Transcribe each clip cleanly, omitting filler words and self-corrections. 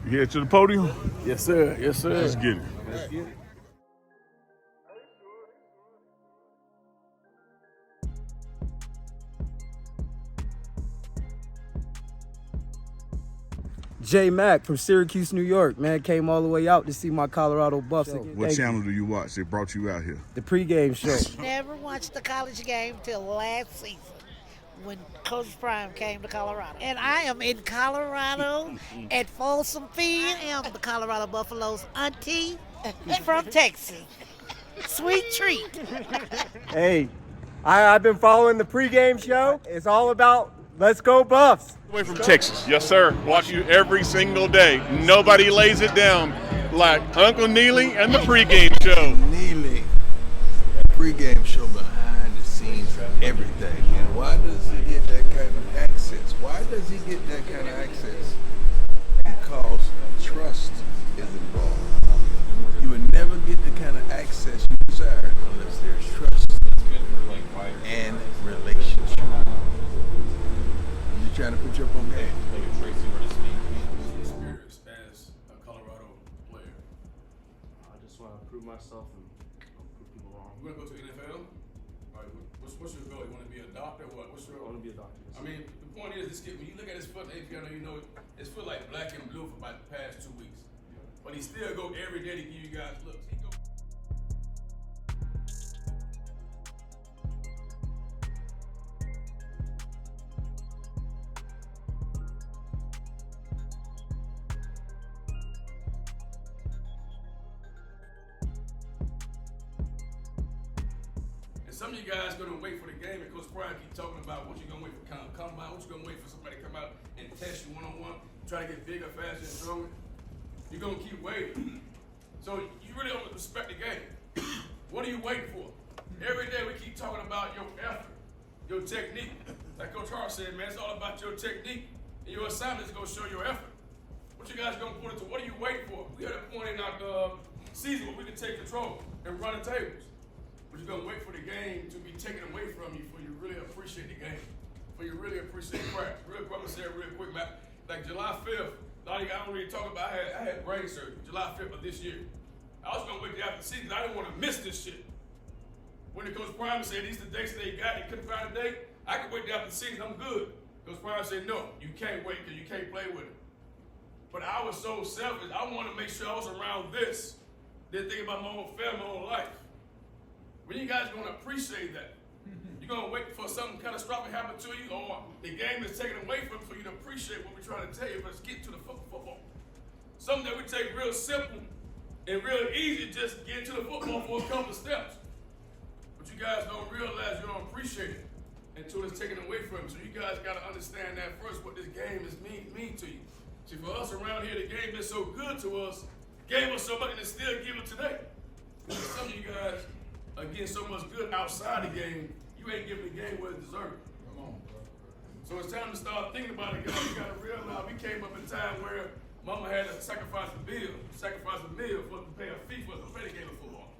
You head to the podium? Yes, sir. Yes, sir. Let's get it. Let's get it. J Mac from Syracuse, New York, man, came all the way out to see my Colorado Buffs. What channel do you watch? They brought you out here. The pregame show. Never watched the college game till last season when Coach Prime came to Colorado. And I am in Colorado at Folsom Field. I am the Colorado Buffaloes auntie from Texas. Sweet treat. Hey, I've been following the pregame show. It's all about let's go Buffs. Away from Texas, yes sir. Watch you every single day. Nobody lays it down like Uncle Neely and the pregame show. Neely, pregame show behind the scenes of everything. And why does he get that kind of access? Why does he get that kind of access? Because trust is involved. You would never get the kind of access you desire unless there's trust and relationship. You're trying to put your up on game. Experience as a Colorado player. I just want to prove myself and prove people wrong. You want to go to the NFL? All right, what's your goal? You want to be a doctor? What? What's your? I want to be a doctor. I mean, the point is, this kid, when you look at his foot, if you know, it's foot like black and blue for about the past 2 weeks. But he still go every day to give you guys looks. He go. Some of you guys gonna wait for the game, and Coach Prime keep talking about what you're gonna wait for combine, what you're gonna wait for somebody to come out and test you one-on-one, try to get bigger, faster, and stronger. You're gonna keep waiting. So you really don't respect the game. What are you waiting for? Every day we keep talking about your effort, your technique. Like Coach Hart said, man, it's all about your technique, and your assignment is gonna show your effort. What you guys gonna put it to? What are you waiting for? We had a point in our season where we can take control and run the tables. But you're going to wait for the game to be taken away from you for you really appreciate the game, for you really appreciate practice. Real quick, I'm going to say it real quick, man. Like July 5th, a lot of you guys don't really talk about, I had brain surgery July 5th of this year. I was going to wait till after the season. I didn't want to miss this shit. When the Coach Prime said these are the dates that they got, they couldn't find a date, I could wait till after the season, I'm good. Coach Prime said, no, you can't wait because you can't play with it. But I was so selfish, I wanted to make sure I was around this, didn't think about my own family, my own life. When you guys are going to appreciate that, you're going to wait for something catastrophic to happen to you, or the game is taken away from you for you to appreciate what we're trying to tell you. Let's get to the football. Something that we take real simple and real easy, just get to the football for a couple of steps. But you guys don't realize, you don't appreciate it until it's taken away from you. So you guys got to understand that first, what this game is mean to you. See, for us around here, the game is so good to us, gave us so much, and it's still giving today. Some of you guys are getting so much good outside the game, you ain't giving the game what it deserves. Come on, bro. So it's time to start thinking about it, guys. You gotta realize we came up in a time where mama had to sacrifice a meal for us to pay a fee for us to play the game of football.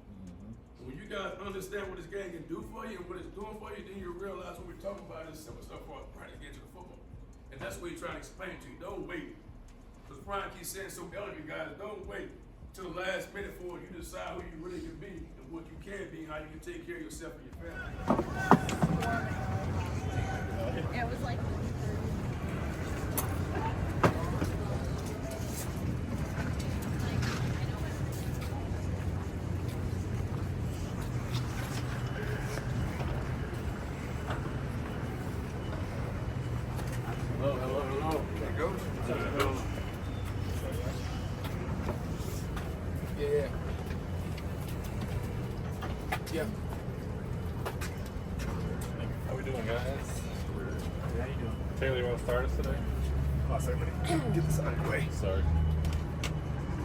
So when you guys understand what this game can do for you and what it's doing for you, then you realize what we're talking about is simple stuff for us practice get to the football. And that's what he's trying to explain to you. Don't wait. Because Brian keeps saying so elegant, guys, don't wait to the last minute for you decide who you really can be and what you can be and how you can take care of yourself and your family. It was like Hello. There it goes. Yeah. How we doing, guys? How you doing? Taylor, you want to start us today? Oh, sorry, buddy. Get this out of the way. Sorry.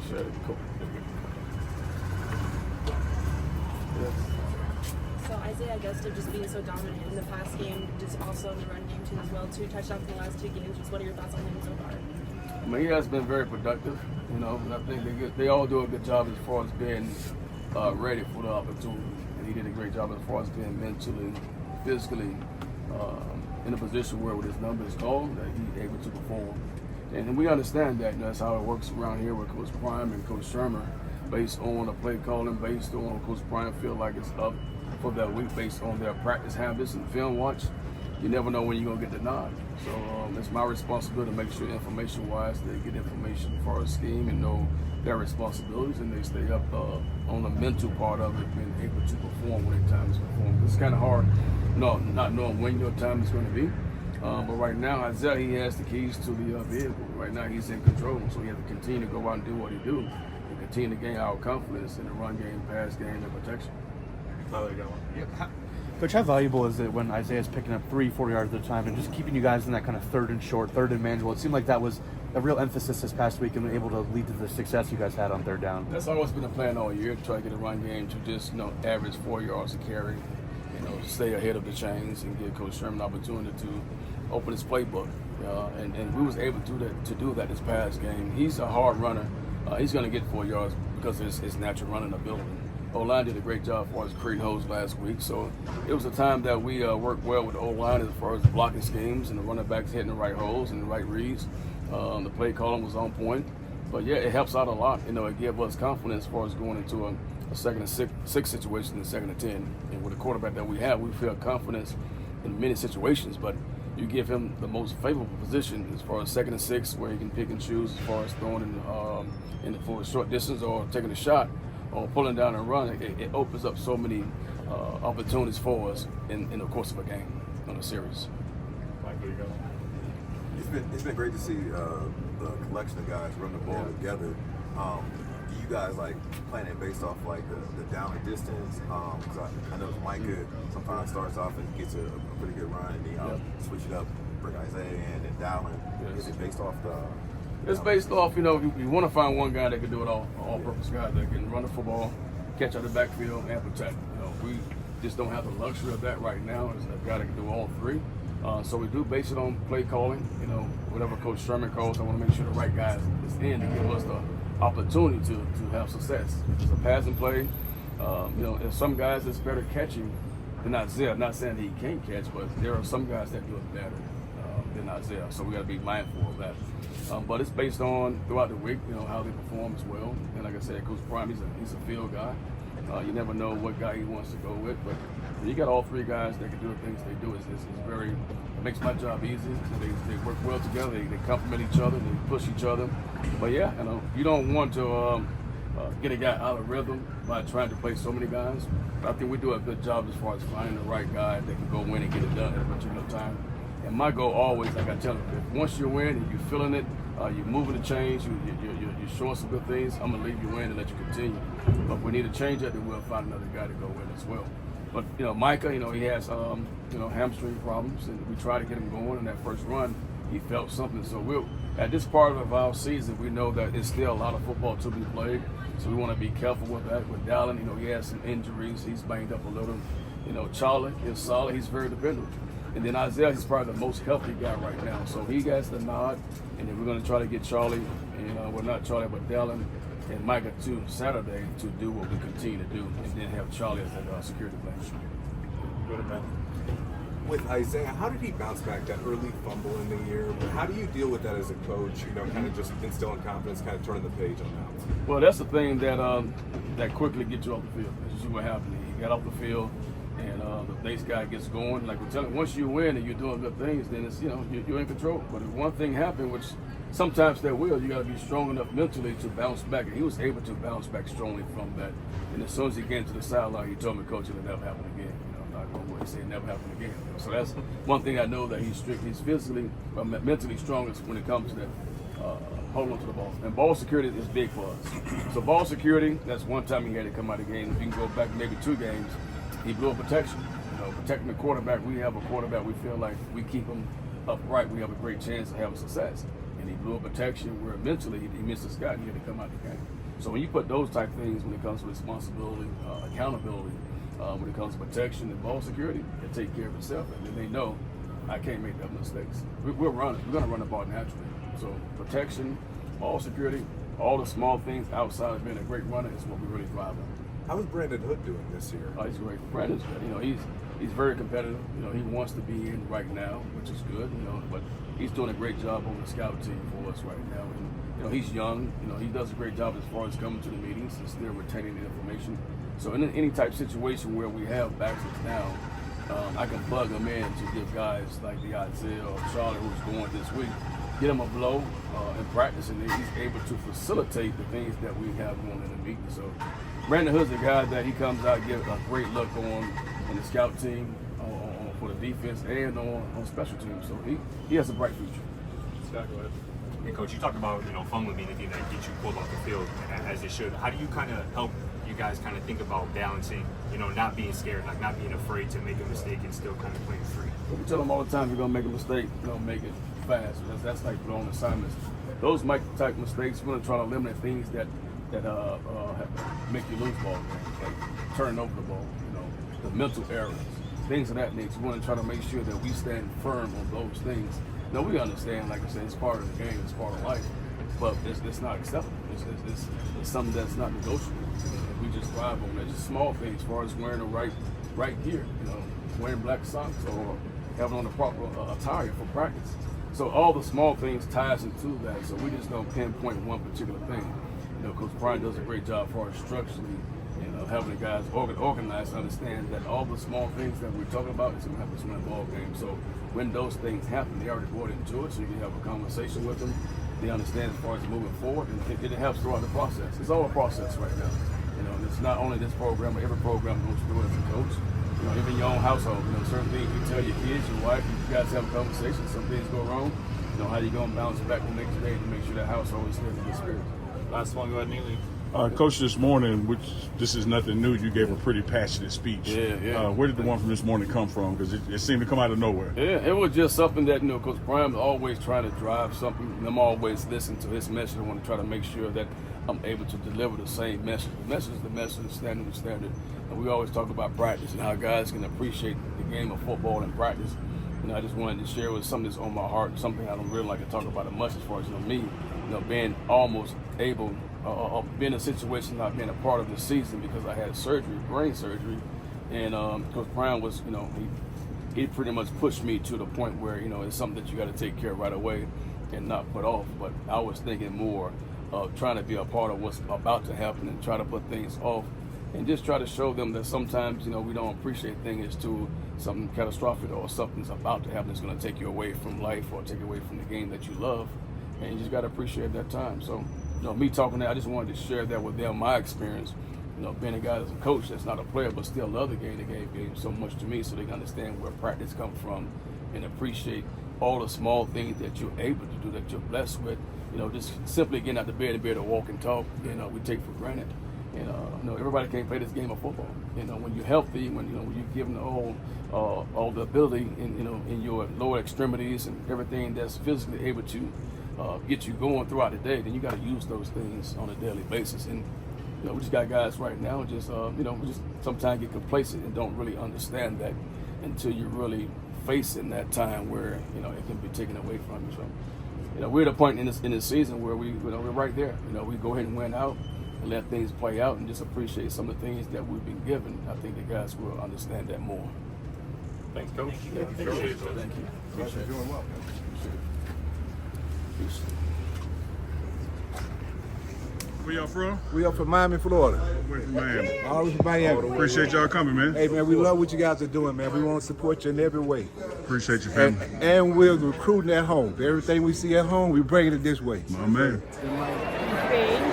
Sure, cool. so Isaiah Augusta just being so dominant in the pass game, just also in the run game too as well. 2 touchdowns in the last 2 games. Just what are your thoughts on him so far? I mean, he has been very productive, you know, and I think they all do a good job as far as being ready for the opportunity. And he did a great job as far as being mentally, physically in a position where with his numbers called, that he's able to perform And we understand that. That's how it works around here with Coach Prime and Coach Shermer, based on the play calling, based on Coach Prime feel like it's up for that week, based on their practice habits and film watch. You never know when you're going to get the nod. So it's my responsibility to make sure information-wise they get information as far as scheme and know their responsibilities, and they stay up on the mental part of it, being able to perform when their time is performed. It's kind of hard not knowing when your time is going to be. But right now, Isaiah, he has the keys to the vehicle. Right now, he's in control, so he has to continue to go out and do what he do and continue to gain our confidence in the run game, pass game, and protection. Oh, there you go. Coach, how valuable is it when Isaiah's picking up 3-4 yards at a time and just keeping you guys in that kind of third and short, third and manageable? It seemed like that was a real emphasis this past week and able to lead to the success you guys had on third down. That's always been the plan all year, to try to get a run game to just average 4 yards a carry, stay ahead of the chains and give Coach Sherman an opportunity to open his playbook. And we was able to do that this past game. He's a hard runner. He's going to get 4 yards because of his natural running ability. O-line did a great job for us creating holes last week, so it was a time that we worked well with the O-line as far as the blocking schemes and the running backs hitting the right holes and the right reads. The play calling was on point, but yeah, it helps out a lot. It gives us confidence as far as going into a second and six situation and second and 10. And with the quarterback that we have, we feel confidence in many situations, but you give him the most favorable position as far as second and 6, where he can pick and choose as far as throwing for a short distance or taking a shot or pulling down and run. It opens up so many opportunities for us in the course of a game, on a series. Mike, there you go. It's been great to see the collection of guys run the ball together. Do you guys plan it based off the down and distance? Because I know Micah sometimes starts off and gets a pretty good run, and he switch it up, bring Isaiah in and Dallin. Is it based off the? It's based off, you want to find one guy that can do it all-purpose guy that can run the football, catch out the backfield, and protect. We just don't have the luxury of that right now. There's a guy that can do all three. So we do base it on play calling. Whatever Coach Sherman calls, I want to make sure the right guy is in to give us the opportunity to have success. If it's a passing play, there's some guys that's better catching than Isaiah. I'm not saying that he can't catch, but there are some guys that do it better than Isaiah. So we got to be mindful of that. But it's based on throughout the week, how they perform as well. And like I said, Coach Prime, he's a field guy. You never know what guy he wants to go with, but you got all three guys that can do the things they do. It makes my job easy. They work well together. They complement each other. They push each other. But yeah, you don't want to get a guy out of rhythm by trying to play so many guys. But I think we do a good job as far as finding the right guy that can go in and get it done at a particular time. And my goal always, like I tell them, if once you're in and you're feeling it, you're moving the chains, you're showing some good things, I'm going to leave you in and let you continue. But if we need to change that, then we'll find another guy to go in as well. But, Micah, he has, hamstring problems, and we try to get him going in that first run. He felt something. So at this part of our season, we know that there's still a lot of football to be played. So we want to be careful with that. With Dallin, he has some injuries. He's banged up a little. Charlie is solid. He's very dependable. And then Isaiah, he's probably the most healthy guy right now. So he gets the nod. And then we're going to try to get Charlie, not Charlie, but Dallin and Micah too Saturday to do what we continue to do. And then have Charlie as a security plan. Good, man. With Isaiah, how did he bounce back that early fumble in the year? How do you deal with that as a coach, kind of just instilling confidence, kind of turning the page on that? Well, that's the thing that quickly gets you off the field. That's usually what happened. He got off the field, and the next guy gets going. Like we're telling, once you win and you're doing good things, then it's you're in control. But if one thing happened, which sometimes there will, you got to be strong enough mentally to bounce back. And he was able to bounce back strongly from that. And as soon as he came to the sideline, he told me, "Coach, it'll never happen again." He said never happen again. So that's one thing I know, that he's physically, mentally strongest when it comes to that holding on to the ball. And ball security is big for us. So ball security, that's one time he had to come out of the game. If you can go back maybe 2 games, he blew a protection. Protecting the quarterback, we have a quarterback, we feel like we keep him upright, we have a great chance of having success. And he blew a protection where mentally he missed a shot and he had to come out of the game. So when you put those type of things when it comes to responsibility, accountability, when it comes to protection and ball security, they take care of itself, and then they know I can't make that mistakes. We're running. We're going to run the ball naturally. So protection, ball security, all the small things outside of being a great runner is what we really thrive on. How is Brandon Hood doing this year? Oh, he's great. Brandon's good. You know, he's very competitive. You know, he wants to be in right now, which is good. You know, but he's doing a great job on the scout team for us right now. And you know, he's young. You know, he does a great job as far as coming to the meetings and still retaining the information. So in any type of situation where we have backsies now, I can plug them in to give guys like the Isaiah or Charlie who's going this week, get him a blow in practice, and then he's able to facilitate the things that we have going in the meeting. So Brandon Hood's a guy that he comes out, gives a great look on the scout team, for the defense, and on special teams. So he has a bright future. Scott, go ahead. Hey, Coach, you talked about, fumbling being the thing that gets you pulled off the field as it should. How do you kind of help you guys kind of think about balancing, not being scared, like not being afraid to make a mistake and still kind of playing free? We tell them all the time, you're going to make a mistake, make it fast. That's like throwing assignments. Those type mistakes, we're going to try to eliminate things that make you lose ball games, like turning over the ball, the mental errors, things of that nature. We want to try to make sure that we stand firm on those things. Now, we understand, like I said, it's part of the game, it's part of life, but it's not acceptable. It's something that's not negotiable. We just thrive on that. Just small things, as far as wearing the right gear, wearing black socks or having on the proper attire for practice. So all the small things ties into that. So we just don't pinpoint one particular thing. Coach Brian does a great job for us structurally, having the guys organized to understand that all the small things that we're talking about is going to have to win a ball game. So when those things happen, they already brought into it, so you can have a conversation with them. They understand as far as moving forward, and it helps throughout the process. It's all a process right now. And it's not only this program, but every program goes through it as a coach. Even your own household, certain things you tell your kids, your wife, you guys have a conversation, some things go wrong, how you going to bounce back the next day to make sure that household is still in good spirit. Last one, go ahead, Neely. Coach, this morning, which this is nothing new, you gave a pretty passionate speech. Yeah. Where did the one from this morning come from? Because it seemed to come out of nowhere. Yeah, it was just something that, Coach Brian's always trying to drive something. And I'm always listening to his message. I want to try to make sure that I'm able to deliver the same message. The message is the message, the standard is standard. And we always talk about practice and how guys can appreciate the game of football and practice. I just wanted to share with something that's on my heart, something I don't really like to talk about it much as far as, me, being almost able, being in a situation not being a part of the season because I had surgery, brain surgery, and Coach Brown was, he pretty much pushed me to the point where, it's something that you got to take care of right away and not put off. But I was thinking more of trying to be a part of what's about to happen and try to put things off and just try to show them that sometimes, we don't appreciate things to something catastrophic or something's about to happen that's going to take you away from life or take you away from the game that you love. And you just got to appreciate that time. So, me talking that, I just wanted to share that with them, my experience, being a guy that's a coach that's not a player but still love the game. The game gave so much to me so they can understand where practice comes from and appreciate all the small things that you're able to do, that you're blessed with. Just simply getting out of bed and be able to walk and talk, we take for granted. Everybody can't play this game of football. When you're healthy, when you're given all the ability in your lower extremities and everything that's physically able to get you going throughout the day, then you got to use those things on a daily basis. And we just got guys right now just we just sometimes get complacent and don't really understand that until you're really facing that time where it can be taken away from you. So we're at a point in this season where we're right there. We go ahead and win out and let things play out and just appreciate some of the things that we've been given. I think the guys will understand that more. Thanks, Coach. Thank you. Thank you. You're doing well. Peace. Where y'all from? We up from Miami, Florida. Miami. All from Miami. Appreciate y'all coming, man. Hey, man, we love what you guys are doing, man. We want to support you in every way. Appreciate you, family. And we're recruiting at home. Everything we see at home, we bringing it this way. My man. Thank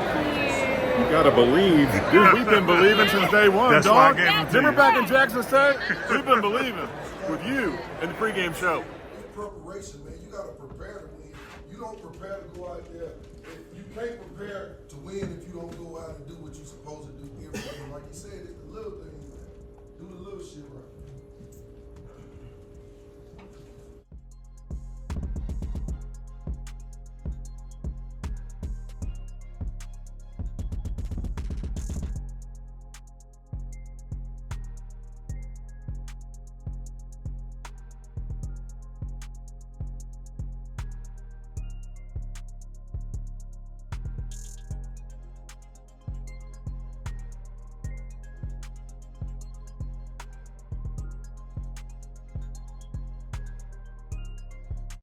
You gotta believe. Dude, we've been believing since day one, That's dog. why I gave them to Remember you. back in Jackson State? We've been believing with you in the pregame show. Preparation, man. You gotta prepare to win. You don't prepare to go out there. You can't prepare to win if you don't go out and do what you're supposed to do every day. Like you said, it's the little things, man. Do the little shit right.